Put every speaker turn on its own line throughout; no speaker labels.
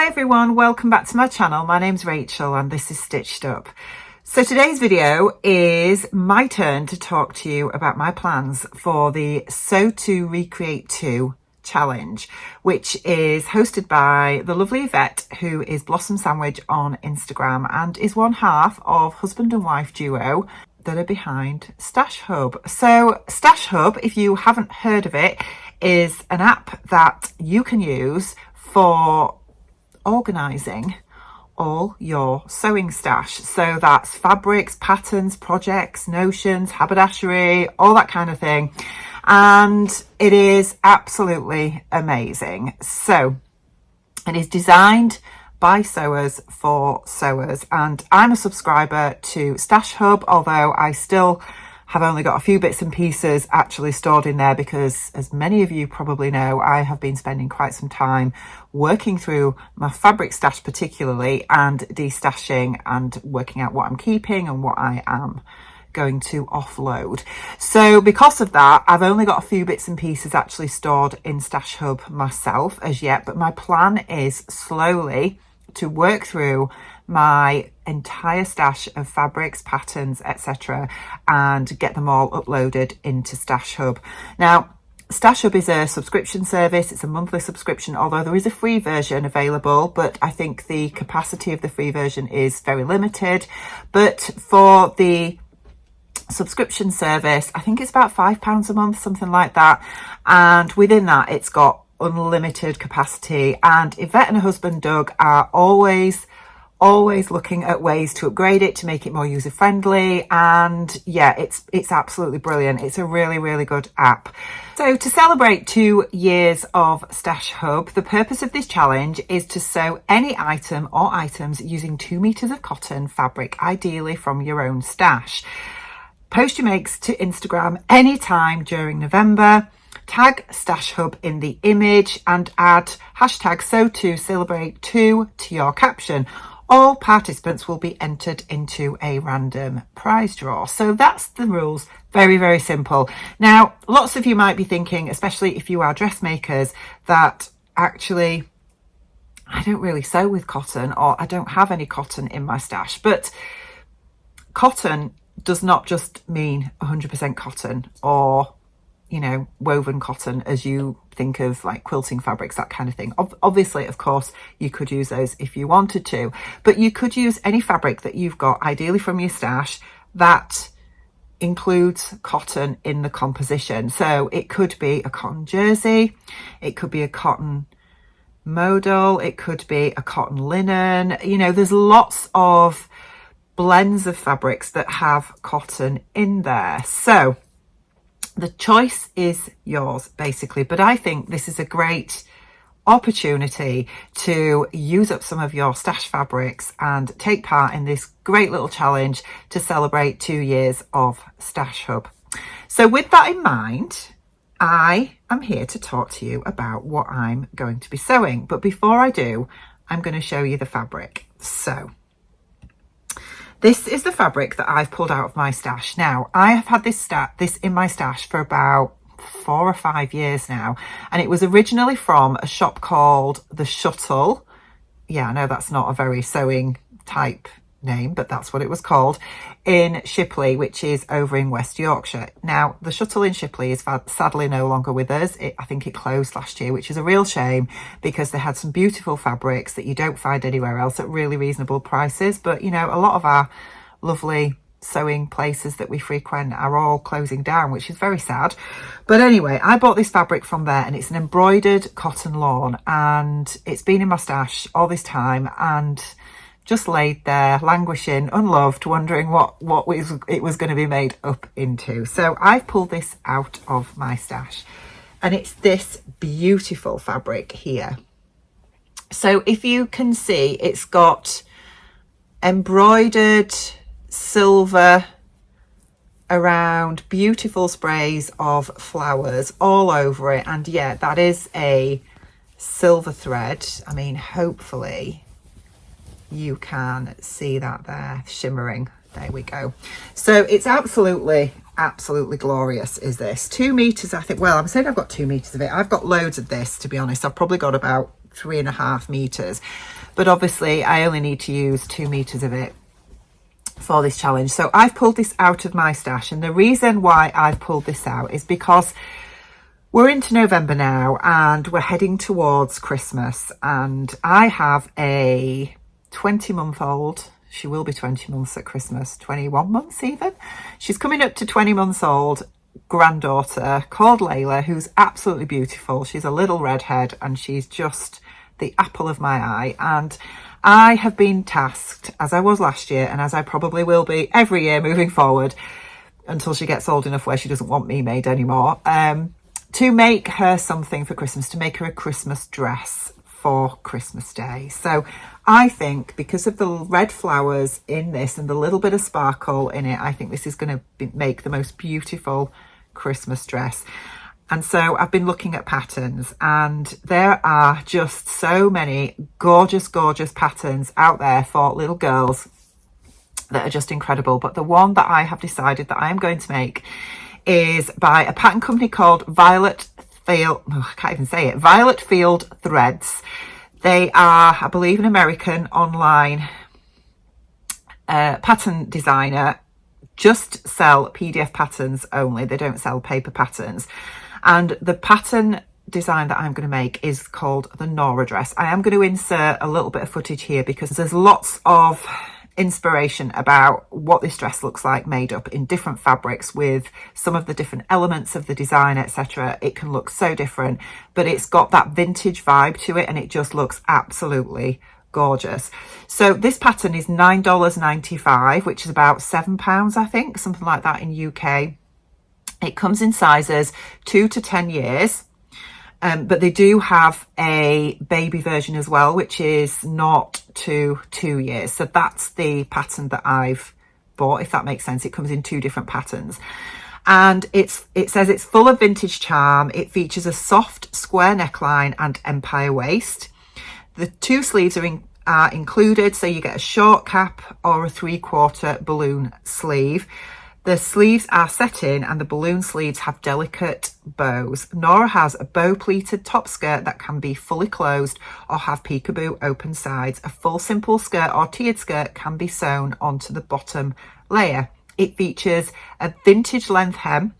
everyone, welcome back to my channel. My name's Rachel and this is Stitched Up. So today's video is my turn to talk to you about my plans for the Sew To Recreate To challenge, which is hosted by the lovely Yvette, who is Blossom Sandwich on Instagram and is one half of husband and wife duo that are behind Stash Hub. So Stash Hub, if you haven't heard of it, is an app that you can use for organising all your sewing stash. So that's fabrics, patterns, projects, notions, haberdashery, all that kind of thing. And it is absolutely amazing. So it is designed by sewers for sewers, and I'm a subscriber to Stash Hub, although I still have only got a few bits and pieces actually stored in there because, as many of you probably know, I have been spending quite some time working through my fabric stash particularly, and destashing and working out what I'm keeping and what I am going to offload. So because of that, I've only got a few bits and pieces actually stored in Stash Hub myself as yet, but my plan is slowly to work through my entire stash of fabrics, patterns, etc., and get them all uploaded into Stash Hub. Now, Stash Hub is a subscription service. It's a monthly subscription, although there is a free version available, but I think the capacity of the free version is very limited. But for the subscription service, I think it's about £5 a month, something like that, and within that it's got unlimited capacity, and Yvette and her husband Doug are always looking at ways to upgrade it, to make it more user friendly. And yeah, it's absolutely brilliant. It's a really good app. So to celebrate 2 years of Stash Hub, the purpose of this challenge is to sew any item or items using 2 meters of cotton fabric, ideally from your own stash. Post your makes to Instagram anytime during November. Tag Stash Hub in the image and add hashtag Sew To Celebrate 2 to your caption. All participants will be entered into a random prize draw. So that's the rules. Very simple. Now, lots of you might be thinking, especially if you are dressmakers, that actually I don't really sew with cotton, or I don't have any cotton in my stash. But cotton does not just mean 100% cotton, or woven cotton as you think of, like quilting fabrics, that kind of thing. Obviously, of course, you could use those if you wanted to, but you could use any fabric that you've got, ideally from your stash, that includes cotton in the composition. So it could be a cotton jersey, it could be a cotton modal, it could be a cotton linen. There's lots of blends of fabrics that have cotton in there. So the choice is yours, basically, but I think this is a great opportunity to use up some of your stash fabrics and take part in this great little challenge to celebrate 2 years of Stash Hub. So with that in mind, I am here to talk to you about what I'm going to be sewing. But before I do, I'm going to show you the fabric. So this is the fabric that I've pulled out of my stash. Now, I have had this in my stash for about 4 or 5 years now, and it was originally from a shop called The Shuttle. Yeah, I know that's not a very sewing type name, but that's what it was called, in Shipley, which is over in West Yorkshire. Now, The Shuttle in Shipley is sadly no longer with us. I think it closed last year, which is a real shame, because they had some beautiful fabrics that you don't find anywhere else at really reasonable prices. But a lot of our lovely sewing places that we frequent are all closing down, which is very sad. But anyway, I bought this fabric from there, and it's an embroidered cotton lawn, and it's been in my stash all this time and just laid there languishing, unloved, wondering what it was going to be made up into. So I've pulled this out of my stash, and it's this beautiful fabric here. So if you can see, it's got embroidered silver around, beautiful sprays of flowers all over it, and yeah, that is a silver thread. I mean, hopefully you can see that there shimmering. There we go. So it's absolutely glorious, is this. 2 meters, I think. Well, I'm saying I've got 2 meters of it. I've got loads of this, to be honest. I've probably got about 3.5 meters. but obviously I only need to use 2 meters of it for this challenge. So I've pulled this out of my stash, and the reason why I've pulled this out is because we're into November now and we're heading towards Christmas, and I have a 20-month-old. She will be 20 months at Christmas, 21 months even. She's coming up to 20 months old granddaughter called Layla, who's absolutely beautiful. She's a little redhead and she's just the apple of my eye. And I have been tasked, as I was last year and as I probably will be every year moving forward until she gets old enough where she doesn't want me made anymore, to make her something for Christmas, to make her a Christmas dress for Christmas Day. So I think because of the red flowers in this and the little bit of sparkle in it, I think this is going to make the most beautiful Christmas dress. And so I've been looking at patterns, and there are just so many gorgeous, gorgeous patterns out there for little girls that are just incredible. But the one that I have decided that I am going to make is by a pattern company called Violette Field Threads. They are, I believe, an American online pattern designer. Just sell PDF patterns only. They don't sell paper patterns. And the pattern design that I'm going to make is called the Nora dress. I am going to insert a little bit of footage here because there's lots of inspiration about what this dress looks like made up in different fabrics with some of the different elements of the design, etc. It can look so different, but it's got that vintage vibe to it and it just looks absolutely gorgeous. So this pattern is $9.95, which is about £7, I think, something like that in UK. It comes in sizes 2 to 10 years. But they do have a baby version as well, which is not to 2 years. So that's the pattern that I've bought, if that makes sense. It comes in 2 different patterns. And it says it's full of vintage charm. It features a soft square neckline and empire waist. The 2 sleeves are included, so you get a short cap or a 3/4 balloon sleeve. The sleeves are set in and the balloon sleeves have delicate bows. Nora has a bow pleated top skirt that can be fully closed or have peekaboo open sides. A full simple skirt or tiered skirt can be sewn onto the bottom layer. It features a vintage length hem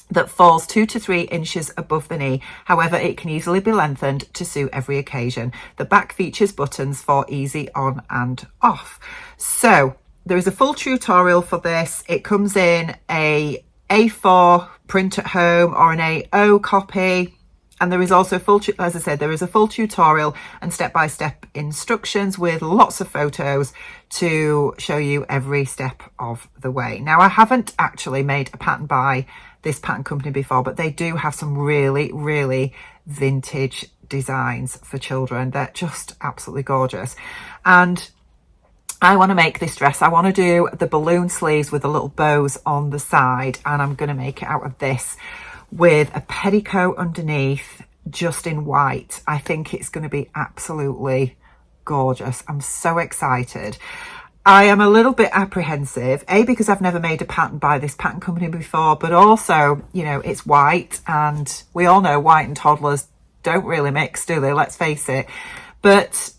that falls 2 to 3 inches above the knee. However, it can easily be lengthened to suit every occasion. The back features buttons for easy on and off. So there is a full tutorial for this. It comes in a A4 print at home or an A0 copy. And there is also as I said, there is a full tutorial and step-by-step instructions with lots of photos to show you every step of the way. Now, I haven't actually made a pattern by this pattern company before, but they do have some really, really vintage designs for children. They're just absolutely gorgeous. And I want to make this dress. I want to do the balloon sleeves with the little bows on the side, and I'm going to make it out of this with a petticoat underneath, just in white. I think it's going to be absolutely gorgeous. I'm so excited. I am a little bit apprehensive, because I've never made a pattern by this pattern company before, but also, you know, it's white, and we all know white and toddlers don't really mix, do they? Let's face it. But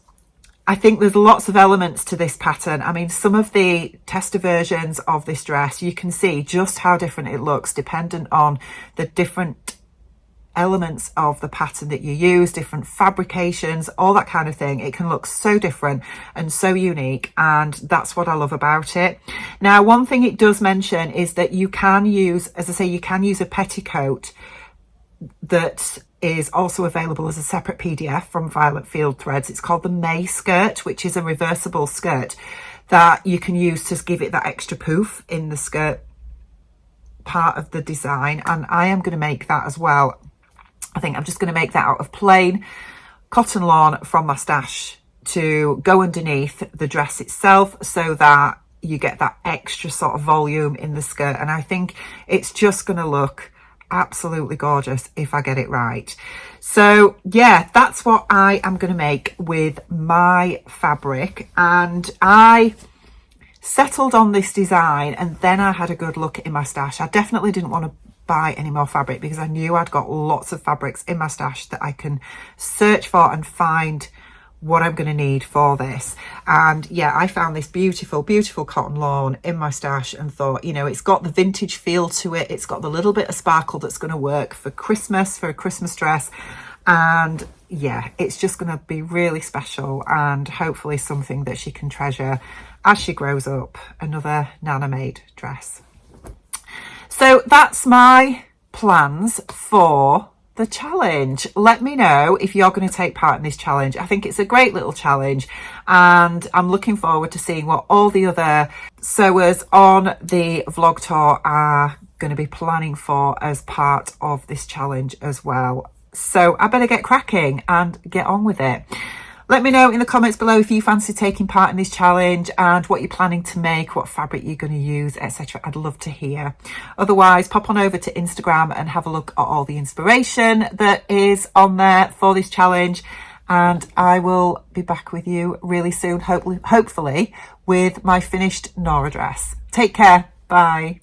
I think there's lots of elements to this pattern. I mean, some of the tester versions of this dress, you can see just how different it looks dependent on the different elements of the pattern that you use, different fabrications, all that kind of thing. It can look so different and so unique, and that's what I love about it. Now, one thing it does mention is that you can use, as I say, you can use a petticoat that is also available as a separate PDF from Violette Field Threads. It's called the Mae skirt, which is a reversible skirt that you can use to give it that extra poof in the skirt part of the design. And I am going to make that as well. I think I'm just going to make that out of plain cotton lawn from my stash to go underneath the dress itself, so that you get that extra sort of volume in the skirt. And I think it's just going to look absolutely gorgeous if I get it right. So yeah, that's what I am going to make with my fabric. And I settled on this design, and then I had a good look in my stash. I definitely didn't want to buy any more fabric because I knew I'd got lots of fabrics in my stash that I can search for and find what I'm going to need for this. And yeah, I found this beautiful cotton lawn in my stash and thought, you know, it's got the vintage feel to it, it's got the little bit of sparkle that's going to work for Christmas, for a Christmas dress. And yeah, it's just going to be really special and hopefully something that she can treasure as she grows up. Another Nana made dress. So that's my plans for the challenge. Let me know if you're going to take part in this challenge. I think it's a great little challenge, and I'm looking forward to seeing what all the other sewers on the vlog tour are going to be planning for as part of this challenge as well. So I better get cracking and get on with it. Let me know in the comments below if you fancy taking part in this challenge and what you're planning to make, what fabric you're going to use, etc. I'd love to hear. Otherwise, pop on over to Instagram and have a look at all the inspiration that is on there for this challenge. And I will be back with you really soon, hopefully with my finished Nora dress. Take care. Bye.